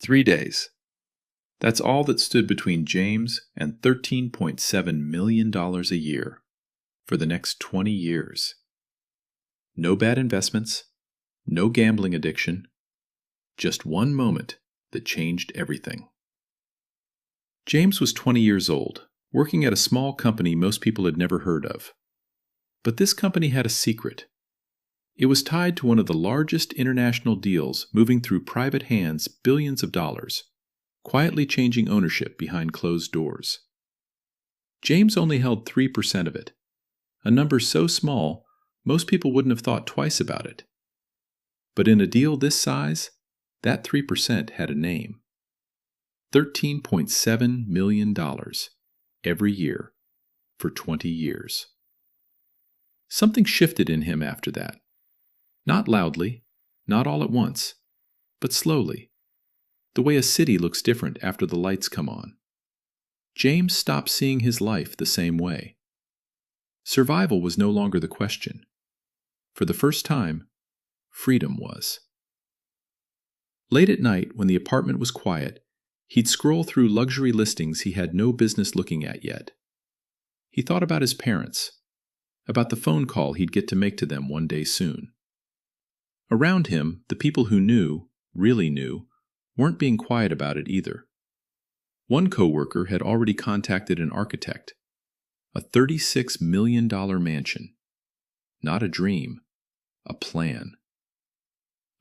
3 days. That's all that stood between James and $13.7 million a year for the next 20 years. No bad investments, no gambling addiction, just one moment that changed everything. James was 20 years old, working at a small company most people had never heard of. But this company had a secret. It was tied to one of the largest international deals moving through private hands billions of dollars, quietly changing ownership behind closed doors. James only held 3% of it, a number so small most people wouldn't have thought twice about it. But in a deal this size, that 3% had a name. $13.7 million every year for 20 years. Something shifted in him after that. Not loudly, not all at once, but slowly. The way a city looks different after the lights come on. James stopped seeing his life the same way. Survival was no longer the question. For the first time, freedom was. Late at night, when the apartment was quiet, he'd scroll through luxury listings he had no business looking at yet. He thought about his parents, about the phone call he'd get to make to them one day soon. Around him, the people who knew, really knew, weren't being quiet about it either. One coworker had already contacted an architect. A $36 million mansion. Not a dream, a plan.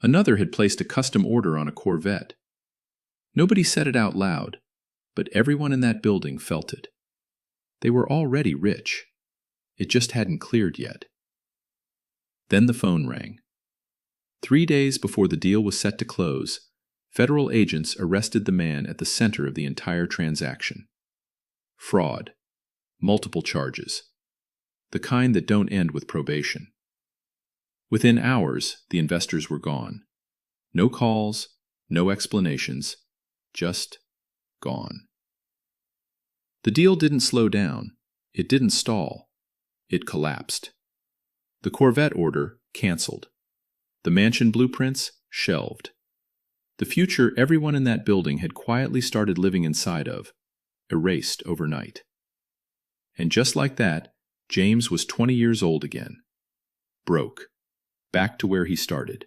Another had placed a custom order on a Corvette. Nobody said it out loud, but everyone in that building felt it. They were already rich. It just hadn't cleared yet. Then the phone rang. 3 days before the deal was set to close, federal agents arrested the man at the center of the entire transaction. Fraud. Multiple charges. The kind that don't end with probation. Within hours, the investors were gone. No calls, no explanations, just gone. The deal didn't slow down. It didn't stall. It collapsed. The Corvette order canceled. The mansion blueprints shelved. The future everyone in that building had quietly started living inside of, erased overnight. And just like that, James was 20 years old again. Broke. Back to where he started.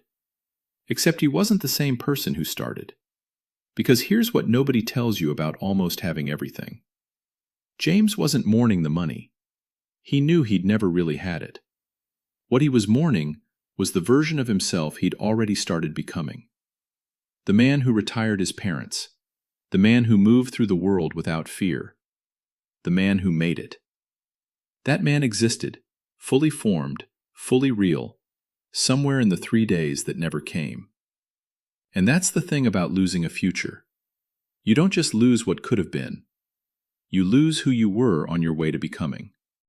Except he wasn't the same person who started. Because here's what nobody tells you about almost having everything. James wasn't mourning the money. He knew he'd never really had it. What he was mourning was the version of himself he'd already started becoming. The man who retired his parents. The man who moved through the world without fear. The man who made it. That man existed, fully formed, fully real, somewhere in the 3 days that never came. And that's the thing about losing a future. You don't just lose what could have been. You lose who you were on your way to becoming.